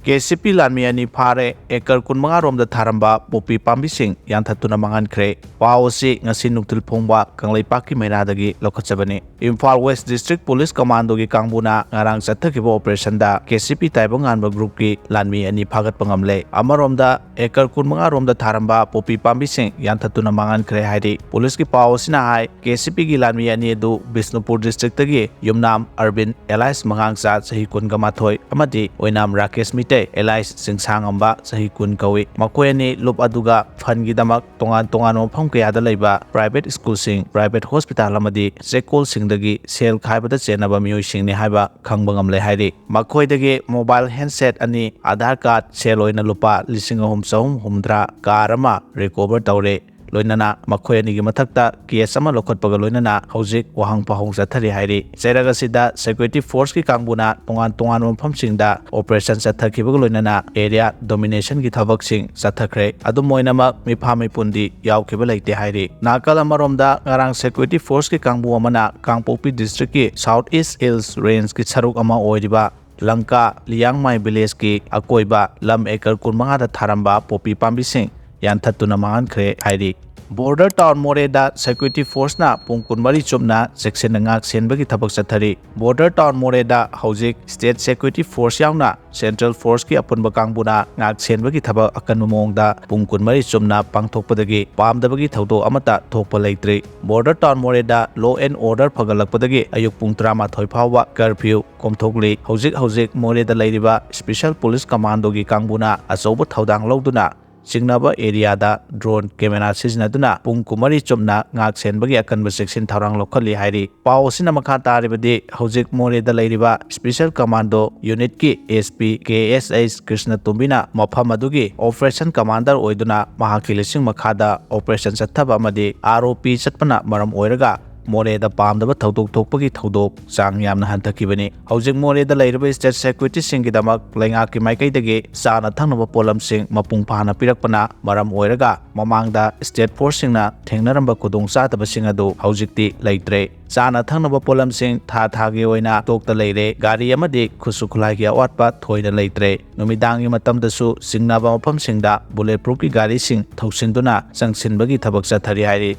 KCP ꯂꯥꯟꯃꯤ ꯑꯅꯤ ꯐꯥꯔꯦ ꯑꯦꯀꯔ 25 ꯔꯣꯝꯗ ꯊꯥꯔꯝꯕ ꯄꯣꯄꯤ ꯄꯥꯝꯕꯤꯁꯤꯡ ꯌꯥꯟꯊꯠꯇꯨꯅ ꯃꯥꯡꯍꯟꯈ꯭ꯔꯦ꯫ ꯄꯥꯎ ꯑꯁꯤ ꯉꯁꯤ ꯅꯨꯡꯊꯤꯜ ꯐꯣꯡꯕ ꯀꯪꯂꯩꯄꯥꯛꯀꯤ ꯃꯩꯔꯥꯗꯒꯤ ꯂꯧꯈꯠꯆꯕꯅꯤ꯫ ꯏꯝꯐꯥꯜ ꯋꯦꯁ ꯗꯤꯁꯇ꯭ꯔꯤꯛ ꯄꯨꯂꯤꯁ ꯀꯃꯥꯟꯗꯣꯒꯤ ꯀꯥꯡꯕꯨꯅ ꯉꯔꯥꯡ ꯆꯠꯊꯈꯤꯕ ꯑꯣꯄꯔꯦꯁꯟꯗ KCP ꯇꯥꯏꯕꯪ ꯉꯥꯟꯕ ꯒ꯭ꯔꯨꯞꯀꯤ ꯂꯥꯟꯃꯤ ꯑꯅꯤ ꯐꯥꯒꯠꯄ ꯉꯝꯂꯦ꯫ ꯑꯃꯔꯣꯝꯗ ꯑꯦꯀꯔ 25 ꯔꯣꯝꯗ ꯊꯥꯔꯝꯕ ꯄꯣꯄꯤ ꯄꯥꯝꯕꯤꯁꯤꯡ ꯌꯥꯟꯊꯠꯇꯨꯅ ꯃꯥꯡꯍꯟꯈ꯭ꯔꯦ ꯍꯥꯏꯔꯤ ꯄꯨꯂꯤꯁꯀꯤ ꯄꯥꯎ ꯑꯁꯤꯅ ꯍꯥꯏ KCPꯒꯤ ꯂꯥꯟꯃꯤ ꯑꯅꯤ ꯑꯗꯨ ꯕꯤꯁꯅꯨꯄꯨꯔ ꯗꯤꯁꯇ꯭ꯔꯤꯛꯇꯒꯤ ꯌꯨꯝꯅꯥꯝ ꯑꯔꯕꯤꯟ ꯑꯦꯂꯥꯏꯁ ꯃꯉꯥꯡꯆꯥ ꯆꯍꯤ 22 ꯑꯃꯗꯤ ꯑꯣꯏꯅꯥꯝ ꯔꯥꯀꯦꯁ ꯃꯤꯇꯩ ꯑꯦꯂꯥꯏꯁ ꯆꯤꯡꯁꯥꯡꯉꯝꯕ ꯆꯍꯤ 10 ꯀꯧꯏ꯫ ꯃꯈꯣꯏ ꯑꯅꯤ ꯂꯨꯞ ꯑꯗꯨꯒ ꯐꯟꯒꯤꯗꯃꯛ ꯇꯣꯉꯥꯟ ꯇꯣꯉꯥꯟꯕ ꯃꯐꯝ ꯀꯌꯥꯗ ꯂꯩꯕ ꯄ꯭ꯔꯥꯏꯚꯦꯠ ꯁ꯭ꯀꯨꯜꯁꯤꯡ, ꯄ꯭ꯔꯥꯏꯚꯦꯠ ꯍꯣꯁꯄꯤꯇꯥꯜ ꯑꯃꯗꯤ ꯆꯦꯛꯀꯣꯜꯁꯤꯡꯗꯒꯤ ꯁꯦꯜ ꯈꯥꯏꯕꯗ ꯆꯦꯟꯅꯕ ꯃꯤꯑꯣꯏꯁꯤꯡꯅꯤ ꯍꯥꯏꯕ ꯈꯪꯕ ꯉꯝꯂꯦ ꯍꯥꯏꯔꯤ꯫ ꯃꯈꯣꯏꯗꯒꯤ ꯃꯣꯕꯥꯏꯜ ꯍꯦꯟꯗꯁꯦꯠ ꯑꯅꯤ, ꯑꯥꯙꯥꯔ ꯀꯥꯔꯗ, ꯁꯦꯜ ꯑꯣꯏꯅ ꯂꯨꯄꯥ 3,360 ꯀꯥꯔ ꯑꯃ ꯔꯤꯀꯣꯚꯔ ꯇꯧꯔꯦ꯫ ꯂꯣꯏꯅꯅ ꯃꯈꯣꯏ ꯑꯅꯤꯒꯤ ꯃꯊꯛꯇ ꯀꯦꯁ ꯑꯃ ꯂꯧꯈꯠꯄꯒ ꯂꯣꯏꯅꯅ ꯍꯧꯖꯤꯛ ꯋꯥꯍꯪ ꯄꯥꯎꯍꯪ ꯆꯠꯊꯔꯤ ꯍꯥꯏꯔꯤ꯫ ꯆꯩꯔꯛ ꯑꯁꯤꯗ ꯁꯦꯀ꯭ꯌꯨꯔꯤꯇꯤ ꯐꯣꯔꯁꯀꯤ ꯀꯥꯡꯕꯨꯅ ꯇꯣꯉꯥꯟ ꯇꯣꯉꯥꯟꯕ ꯃꯐꯝꯁꯤꯡꯗ ꯑꯣꯄꯔꯦꯁꯟ ꯆꯠꯊꯈꯤꯕꯒ ꯂꯣꯏꯅꯅ ꯑꯦꯔꯤꯌꯥ ꯗꯣꯃꯤꯅꯦꯁꯟꯒꯤ ꯊꯕꯛꯁꯤꯡ ꯆꯠꯊꯈ꯭ꯔꯦ꯫ ꯑꯗꯨꯝ ꯑꯣꯏꯅꯃꯛ ꯃꯤꯐꯥ ꯃꯤꯄꯨꯟꯗꯤ ꯌꯥꯎꯈꯤꯕ ꯂꯩꯇꯦ ꯍꯥꯏꯔꯤ꯫ ꯅꯥꯀꯜ ꯑꯃꯔꯣꯝꯗ ꯉꯔꯥꯡ ꯁꯦꯀ꯭ꯌꯨꯔꯤꯇꯤ ꯐꯣꯔꯁꯀꯤ ꯀꯥꯡꯕꯨ ꯑꯃꯅ ꯀꯥꯡꯄꯣꯛꯄꯤ ꯗꯤꯁꯇ꯭ꯔꯤꯛꯀꯤ ꯁꯥꯎꯊ ꯏꯁ ꯍꯤꯜꯁ ꯔꯦꯟꯖꯀꯤ ꯁꯔꯨꯛ ꯑꯃ ꯑꯣꯏꯔꯤꯕ ꯂꯪꯀꯥ ꯂꯤꯌꯥꯡꯃꯥꯏ ꯚꯤꯂꯦꯖꯀꯤ ꯑꯀꯣꯏꯕ ꯂꯝ ꯑꯦꯀꯔ 25ꯗ ꯊꯥꯔꯝꯕ ꯄꯣꯄꯤ ꯄꯥꯝꯕꯤꯁꯤꯡ ꯌꯥꯟꯊꯠꯇꯨꯅ ꯃꯥꯡꯍꯟꯈ꯭ꯔꯦ ꯍꯥꯏꯔꯤ꯫ ꯕꯣꯔꯗꯔ ꯇꯥꯎꯟ ꯃꯣꯔꯦꯗ ꯁꯦꯀ꯭ꯌꯨꯔꯤꯇꯤ ꯐꯣꯔꯁꯅ ꯄꯨꯡ 24 ꯆꯨꯞꯅ ꯆꯦꯛꯁꯤꯟꯅ ꯉꯥꯛ ꯁꯦꯟꯕꯒꯤ ꯊꯕꯛ ꯆꯠꯊꯔꯤ꯫ ꯕꯣꯔꯗꯔ ꯇꯥꯎꯟ ꯃꯣꯔꯦꯗ ꯍꯧꯖꯤꯛ ꯁ꯭ꯇꯦꯠ ꯁꯦꯀ꯭ꯌꯨꯔꯤꯇꯤ ꯐꯣꯔꯁ ꯌꯥꯎꯅ ꯁꯦꯟꯇ꯭ꯔꯦꯜ ꯐꯣꯔꯁꯀꯤ ꯑꯄꯨꯟꯕ ꯀꯥꯡꯕꯨꯅ ꯉꯥꯛ ꯁꯦꯟꯕꯒꯤ ꯊꯕꯛ ꯑꯀꯟꯕ ꯃꯑꯣꯡꯗ ꯄꯨꯡ 24 ꯆꯨꯝꯅ ꯄꯥꯡꯊꯣꯛꯄꯗꯒꯤ ꯄꯥꯝꯗꯕꯒꯤ ꯊꯧꯗꯣꯛ ꯑꯃꯠꯇ ꯊꯣꯛꯄ ꯂꯩꯇ꯭ꯔꯤ꯫ ꯕꯣꯔꯗꯔ ꯇꯥꯎꯟ ꯃꯣꯔꯦꯗ ꯂꯣ ꯑꯦꯟ ꯑꯣꯔꯗꯔ ꯐꯒꯠꯂꯛꯄꯗꯒꯤ ꯑꯌꯨꯛ ꯄꯨꯡ 11 ꯐꯥꯎꯕ ꯀꯔꯐ꯭ꯌꯨ ꯀꯣꯝꯊꯣꯛꯂꯤ꯫ ꯍꯧꯖꯤꯛ ꯃꯣꯔꯦꯗ ꯂꯩꯔꯤꯕ ꯁ꯭ꯄꯦꯁꯦꯜ ꯄꯨꯂꯤꯁ ꯀꯃꯥꯟꯗꯣꯒꯤ ꯀꯥꯡꯕꯨꯅ ꯑꯆꯧꯕ ꯊꯧꯗꯥꯡ ꯂꯧꯗꯨꯅ ꯆꯤꯡꯅꯕ ꯑꯦꯔꯤꯌꯥꯗ ꯗ꯭ꯔꯣꯟ ꯀꯦꯃꯦꯔꯥ ꯁꯤꯖꯤꯟꯅꯗꯨꯅ ꯄꯨꯡ 24 ꯆꯨꯝꯅ ꯉꯥꯛ ꯁꯦꯟꯕꯒꯤ ꯑꯀꯟꯕ ꯆꯦꯛꯁꯤꯟ ꯊꯧꯔꯥꯡ ꯂꯧꯈꯠꯂꯤ ꯍꯥꯏꯔꯤ꯫ ꯄꯥꯎ ꯑꯁꯤꯅ ꯃꯈꯥ ꯇꯥꯔꯤꯕꯗꯤ ꯍꯧꯖꯤꯛ ꯃꯣꯔꯦꯗ ꯂꯩꯔꯤꯕ ꯁ꯭ꯄꯦꯁꯦꯜ ꯀꯃꯥꯟꯗꯣ ꯌꯨꯅꯤꯠꯀꯤ SP KSH ꯀ꯭ꯔꯤꯁꯅꯇꯣꯝꯕꯤꯅ ꯃꯐꯝ ꯑꯗꯨꯒꯤ ꯑꯣꯄꯔꯦꯁꯟ ꯀꯃꯥꯟꯗꯔ ꯑꯣꯏꯗꯨꯅ ꯃꯍꯥꯛꯀꯤ ꯂꯨꯆꯤꯡ ꯃꯈꯥꯗ ꯑꯣꯄꯔꯦꯁꯟ ꯆꯠꯊꯕ ꯑꯃꯗꯤ ROP ꯆꯠꯄꯅ ꯃꯔꯝ ꯑꯣꯏꯔꯒ ꯃꯣꯔꯦꯗ ꯄꯥꯝꯗꯕ ꯊꯧꯗꯣꯛ ꯊꯣꯛꯄꯒꯤ ꯊꯧꯗꯣꯛ ꯆꯥꯡ ꯌꯥꯝꯅ ꯍꯟꯊꯈꯤꯕꯅꯤ꯫ ꯍꯧꯖꯤꯛ ꯃꯣꯔꯦꯗ ꯂꯩꯔꯤꯕ ꯁ꯭ꯇꯦꯠ ꯁꯦꯀ꯭ꯌꯨꯔꯤꯇꯤꯁꯤꯡꯒꯤꯗꯃꯛ ꯂꯩꯉꯥꯛꯀꯤ ꯃꯥꯏꯀꯩꯗꯒꯤ ꯆꯥꯅ ꯊꯛꯅꯕ ꯄꯣꯠꯂꯝꯁꯤꯡ ꯃꯄꯨꯡ ꯐꯥꯅ ꯄꯤꯔꯛꯄꯅ ꯃꯔꯝ ꯑꯣꯏꯔꯒ ꯃꯃꯥꯡꯗ ꯁ꯭ꯇꯦꯠ ꯐꯣꯔꯁꯁꯤꯡꯅ ꯊꯦꯡꯅꯔꯝꯕ ꯈꯨꯗꯣꯡꯆꯥꯗꯕꯁꯤꯡ ꯑꯗꯨ ꯍꯧꯖꯤꯛꯇꯤ ꯂꯩꯇ꯭ꯔꯦ꯫ ꯆꯥꯅ ꯊꯛꯅꯕ ꯄꯣꯠꯂꯝꯁꯤꯡ ꯊꯥꯒꯤ ꯑꯣꯏꯅ ꯁ꯭ꯇꯣꯛꯇ ꯂꯩꯔꯦ꯫ ꯒꯥꯔꯤ ꯑꯃꯗꯤ ꯈꯨꯠꯁꯨ ꯈꯨꯠꯂꯥꯏꯒꯤ ꯑꯋꯥꯠꯄ ꯊꯣꯏꯅ ꯂꯩꯇ꯭ꯔꯦ꯫ ꯅꯨꯃꯤꯗꯥꯡꯒꯤ ꯃꯇꯝꯗꯁꯨ ꯆꯤꯡꯅꯕ ꯃꯐꯝꯁꯤꯡꯗ ꯕꯨꯂꯦꯠ ꯄ꯭ꯔꯨꯐꯀꯤ ꯒꯥꯔꯤꯁꯤꯡ ꯊꯧꯁꯤꯟꯗꯨꯅ ꯆꯪꯁꯤꯟꯕꯒꯤ ꯊꯕꯛ ꯆꯠꯊꯔꯤ ꯍꯥꯏꯔꯤ꯫